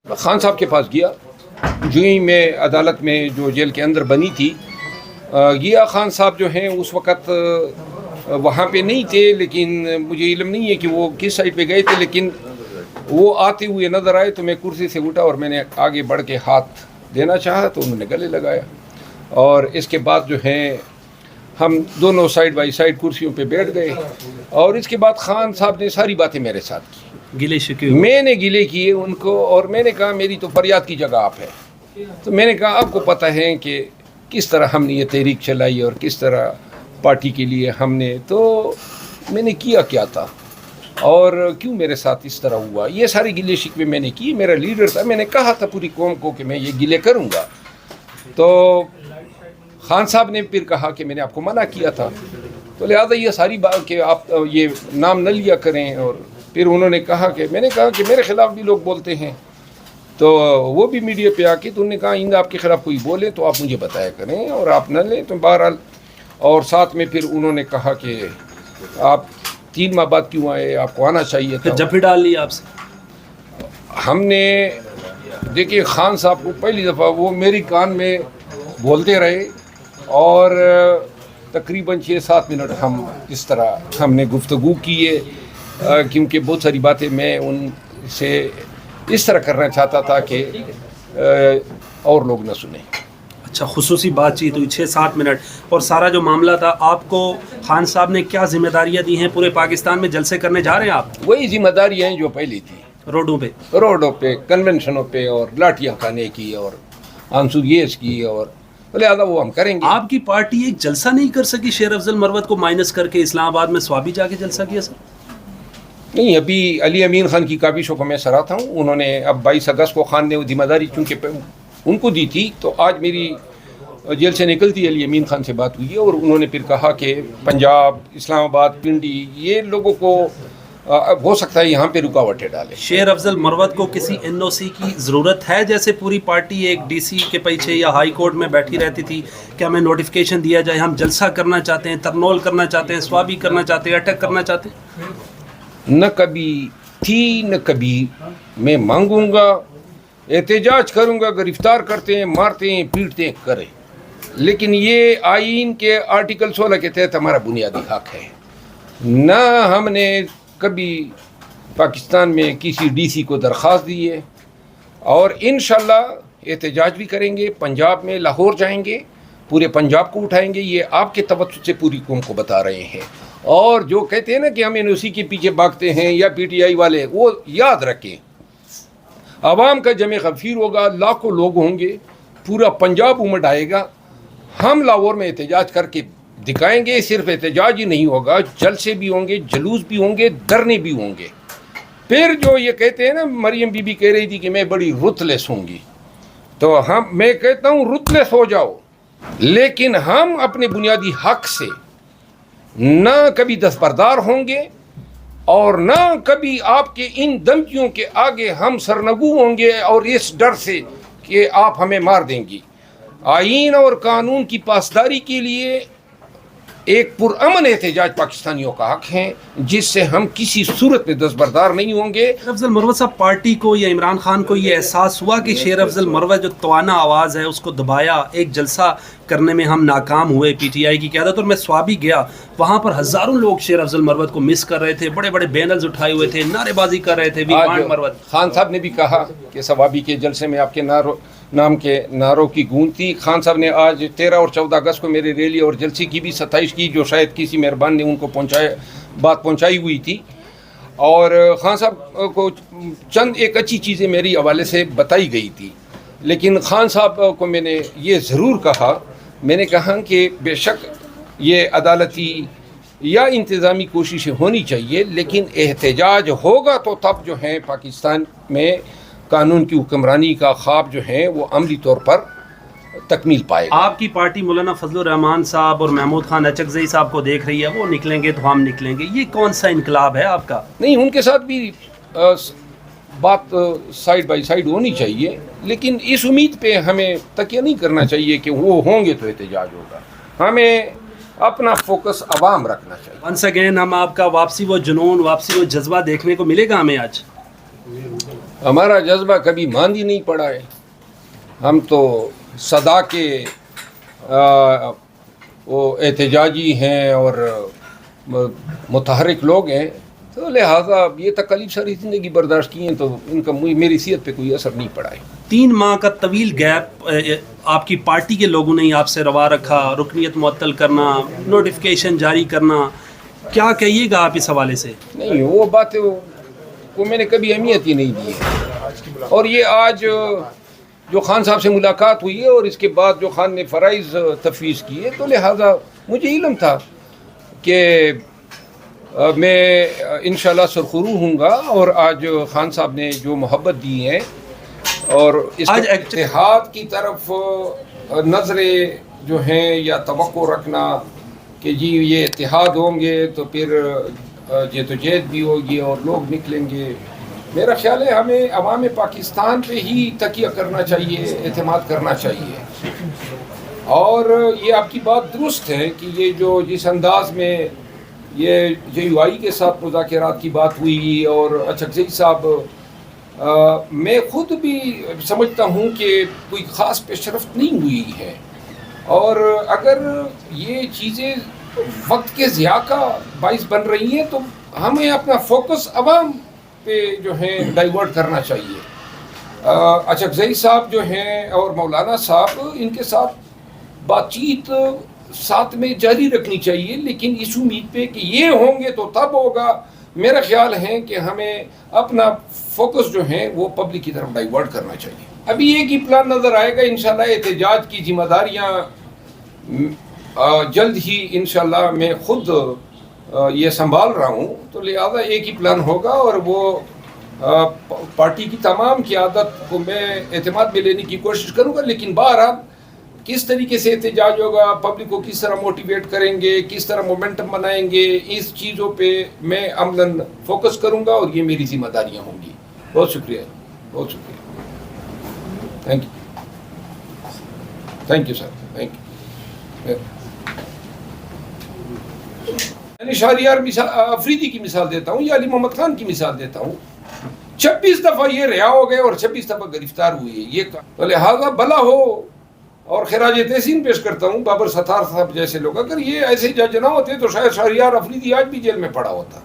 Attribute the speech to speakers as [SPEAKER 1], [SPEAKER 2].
[SPEAKER 1] خان صاحب کے پاس گیا، جو ہی میں عدالت میں جو جیل کے اندر بنی تھی گیا. خان صاحب جو ہیں اس وقت وہاں پہ نہیں تھے، لیکن مجھے علم نہیں ہے کہ وہ کس سائڈ پہ گئے تھے، لیکن وہ آتے ہوئے نظر آئے تو میں کرسی سے اٹھا اور میں نے آگے بڑھ کے ہاتھ دینا چاہا تو انہوں نے گلے لگایا. اور اس کے بعد جو ہے ہم دونوں سائڈ بائی سائڈ کرسیوں پہ بیٹھ گئے، اور اس کے بعد خان صاحب نے ساری باتیں میرے ساتھ کی.
[SPEAKER 2] گلے شکوے
[SPEAKER 1] میں نے گلے کیے ان کو، اور میں نے کہا میری تو فریاد کی جگہ آپ ہے. تو میں نے کہا آپ کو پتہ ہے کہ کس طرح ہم نے یہ تحریک چلائی اور کس طرح پارٹی کے لیے ہم نے، تو میں نے کیا تھا اور کیوں میرے ساتھ اس طرح ہوا. یہ سارے گلے شکوے میں نے کی. میرا لیڈر تھا، میں نے کہا تھا پوری قوم کو کہ میں یہ گلے کروں گا. تو خان صاحب نے پھر کہا کہ میں نے آپ کو منع کیا تھا، تو لہٰذا یہ ساری بات کہ آپ یہ نام نہ لیا کریں. اور پھر انہوں نے کہا کہ میں نے کہا کہ میرے خلاف بھی لوگ بولتے ہیں، تو وہ بھی میڈیا پہ آ کے تو انہوں نے کہا آئندہ آپ کے خلاف کوئی بولے تو آپ مجھے بتایا کریں اور آپ نہ لیں. تو بہرحال اور ساتھ میں پھر انہوں نے کہا کہ آپ 3 ماہ بعد کیوں آئے، آپ کو آنا چاہیے تھا.
[SPEAKER 2] جب بھی ڈال لی آپ سے
[SPEAKER 1] ہم نے دیکھیے خان صاحب کو پہلی دفعہ وہ میری کان میں بولتے رہے، اور تقریباً 6-7 منٹ ہم اس طرح ہم نے گفتگو کی ہے، کیونکہ بہت ساری باتیں میں ان سے اس طرح کرنا چاہتا تھا کہ اور لوگ نہ سنیں.
[SPEAKER 2] اچھا، خصوصی بات چیت ہوئی 6-7 منٹ. اور سارا جو معاملہ تھا، آپ کو خان صاحب نے کیا ذمہ داریاں دی ہیں؟ پورے پاکستان میں جلسے کرنے جا رہے ہیں آپ؟
[SPEAKER 1] وہی ذمہ داریاں ہیں جو پہلی تھی، روڈوں پہ کنونشنوں پہ اور لاٹیاں کھانے کی اور آنسوریز کی، اور لہٰذا وہ ہم کریں گے.
[SPEAKER 2] آپ کی پارٹی ایک جلسہ نہیں کر سکی شیر افضل مروت کو مائنس کر کے؟ اسلام آباد میں سوابی جا کے جلسہ کیا سر؟
[SPEAKER 1] نہیں، ابھی علی امین خان کی کابشوں کو میں سراہتا ہوں. انہوں نے اب 22 اگست کو خان نے وہ ذمہ داری چونکہ ان کو دی تھی، تو آج میری جیل سے نکلتی علی امین خان سے بات ہوئی ہے، اور انہوں نے پھر کہا کہ پنجاب، اسلام آباد، پنڈی، یہ لوگوں کو ہو سکتا ہے یہاں پہ رکاوٹیں ڈالے.
[SPEAKER 2] شیر افضل مروت کو کسی NOC کی ضرورت ہے؟ جیسے پوری پارٹی ایک DC کے پیچھے یا ہائی کورٹ میں بیٹھی رہتی تھی کہ ہمیں نوٹیفیکیشن دیا جائے، ہم جلسہ کرنا چاہتے ہیں، ترنول کرنا چاہتے ہیں، سوابی کرنا چاہتے ہیں، اٹیک کرنا چاہتے ہیں.
[SPEAKER 1] نہ کبھی تھی نہ کبھی میں مانگوں گا. احتجاج کروں گا، گرفتار کرتے ہیں، مارتے ہیں، پیٹتے ہیں، کریں، لیکن یہ آئین کے آرٹیکل 16 کے تحت ہمارا بنیادی حق ہے. نہ ہم نے کبھی پاکستان میں کسی DC کو درخواست دی ہے، اور انشاءاللہ احتجاج بھی کریں گے. پنجاب میں لاہور جائیں گے، پورے پنجاب کو اٹھائیں گے. یہ آپ کے توسط سے پوری قوم کو بتا رہے ہیں. اور جو کہتے ہیں نا کہ ہم NOC کے پیچھے بھاگتے ہیں یا PTI والے، وہ یاد رکھیں، عوام کا جمع غفیر ہوگا، لاکھوں لوگ ہوں گے، پورا پنجاب امٹ آئے گا. ہم لاہور میں احتجاج کر کے دکھائیں گے. صرف احتجاج ہی نہیں ہوگا، جلسے بھی ہوں گے، جلوس بھی ہوں گے، دھرنے بھی ہوں گے. پھر جو یہ کہتے ہیں نا، مریم بی بی کہہ رہی تھی کہ میں بڑی رتلس ہوں گی، تو میں کہتا ہوں رتلس ہو جاؤ، لیکن ہم اپنے بنیادی حق سے نہ کبھی دستبردار ہوں گے، اور نہ کبھی آپ کے ان دھمکیوں کے آگے ہم سرنگو ہوں گے، اور اس ڈر سے کہ آپ ہمیں مار دیں گی. آئین اور قانون کی پاسداری کے لیے ایک پرامن احتجاج پاکستانیوں کا حق ہے، جس سے ہم کسی صورت میں دستبردار نہیں ہوں گے.
[SPEAKER 2] شیر افضل مروت صاحب، پارٹی کو یا عمران خان کو یہ احساس ہوا کہ شیر افضل مروت جو توانا آواز ہے اس کو دبایا؟ ایک جلسہ کرنے میں ہم ناکام ہوئے PTI کی قیادت، اور میں سوابی گیا، وہاں پر ہزاروں لوگ شیر افضل مروت کو مس کر رہے تھے، بڑے بڑے بینرز اٹھائے ہوئے تھے، نعرے بازی کر رہے تھے. مروت
[SPEAKER 1] خان صاحب نے بھی کہا کہ سوابی کے جلسے میں آپ کے نام کے نعروں کی گونج تھی. خان صاحب نے آج 13 اور 14 اگست کو میرے ریلی اور جلسے کی بھی 27 کی، جو شاید کسی مہربان نے ان کو بات پہنچائی ہوئی تھی. اور خان صاحب کو چند ایک اچھی چیزیں میری حوالے سے بتائی گئی تھی، لیکن خان صاحب کو میں نے یہ ضرور کہا، میں نے کہا کہ بے شک یہ عدالتی یا انتظامی کوششیں ہونی چاہیے، لیکن احتجاج ہوگا تو تب جو ہے پاکستان میں قانون کی حکمرانی کا خواب جو ہے وہ عملی طور پر تکمیل پائے گا.
[SPEAKER 2] آپ کی پارٹی مولانا فضل الرحمان صاحب اور محمود خان اچکزئی صاحب کو دیکھ رہی ہے، وہ نکلیں گے تو ہم نکلیں گے. یہ کون سا انقلاب ہے آپ کا؟
[SPEAKER 1] نہیں، ان کے ساتھ بھی بات سائیڈ بائی سائیڈ ہونی چاہیے، لیکن اس امید پہ ہمیں تکیہ نہیں کرنا چاہیے کہ وہ ہوں گے تو احتجاج ہوگا. ہمیں اپنا فوکس عوام رکھنا چاہیے.
[SPEAKER 2] ونس اگین ہم آپ کا واپسی وہ جنون، واپسی وہ جذبہ دیکھنے کو ملے گا ہمیں آج؟
[SPEAKER 1] ہمارا جذبہ کبھی ماندی نہیں پڑا ہے. ہم تو صدا کے وہ احتجاجی ہیں اور متحرک لوگ ہیں, تو لہٰذا یہ تکالیف ساری زندگی برداشت کی ہیں, تو ان کا میری صحت پہ کوئی اثر نہیں پڑا ہے.
[SPEAKER 2] 3 ماہ کا طویل گیپ آپ کی پارٹی کے لوگوں نے آپ سے روا رکھا, رکنیت معطل کرنا, نوٹیفیکیشن جاری کرنا, کیا کہیے گا آپ اس حوالے سے؟
[SPEAKER 1] نہیں, وہ باتیں وہ میں نے کبھی اہمیت ہی نہیں دی ہے. اور یہ آج جو خان صاحب سے ملاقات ہوئی ہے اور اس کے بعد جو خان نے فرائض تفویض کیے, تو لہٰذا مجھے علم تھا کہ میں انشاءاللہ سرخرو ہوں گا. اور آج خان صاحب نے جو محبت دی ہے اور اس اتحاد کی طرف نظریں جو ہیں یا توقع رکھنا کہ جی یہ اتحاد ہوں گے تو پھر جدوجہد بھی ہوگی اور لوگ نکلیں گے, میرا خیال ہے ہمیں عوام پاکستان پہ ہی تکیہ کرنا چاہیے, اعتماد کرنا چاہیے. اور یہ آپ کی بات درست ہے کہ یہ جو جس انداز میں یہ JUI کے ساتھ مذاکرات کی بات ہوئی اور اچکزئی صاحب, میں خود بھی سمجھتا ہوں کہ کوئی خاص پیش رفت نہیں ہوئی ہے. اور اگر یہ چیزیں وقت کے ضیاع کا باعث بن رہی ہیں تو ہمیں اپنا فوکس عوام پہ جو ہیں ڈائیورٹ کرنا چاہیے. اچکزئی صاحب جو ہیں اور مولانا صاحب, ان کے ساتھ بات چیت ساتھ میں جاری رکھنی چاہیے, لیکن اس امید پہ کہ یہ ہوں گے تو تب ہوگا. میرا خیال ہے کہ ہمیں اپنا فوکس جو ہے وہ پبلک کی طرف ڈائیورٹ کرنا چاہیے. ابھی ایک ہی پلان نظر آئے گا انشاءاللہ. احتجاج کی ذمہ داریاں جلد ہی انشاءاللہ میں خود یہ سنبھال رہا ہوں, تو لہذا ایک ہی پلان ہوگا اور وہ پارٹی کی تمام قیادت کو میں اعتماد میں لینے کی کوشش کروں گا. لیکن بہرحال کس طریقے سے احتجاج ہوگا, پبلک کو کس طرح موٹیویٹ کریں گے, کس طرح مومنٹم بنائیں گے, اس چیزوں پہ میں عملاً فوکس کروں گا اور یہ میری ذمہ داریاں ہوں گی. بہت شکریہ, بہت شکریہ. Thank you sir, thank you. میں شہریار افریدی کی مثال دیتا ہوں یا علی محمد خان کی مثال دیتا ہوں. 26 دفعہ یہ رہا ہو گئے اور 26 دفعہ گرفتار ہوئے. یہ تو لہٰذا بھلا ہو اور خراج تحسین پیش کرتا ہوں بابر ستار صاحب جیسے لوگ. اگر یہ ایسے جج نہ ہوتے تو شاید شہریار افریدی آج بھی جیل میں پڑا ہوتا.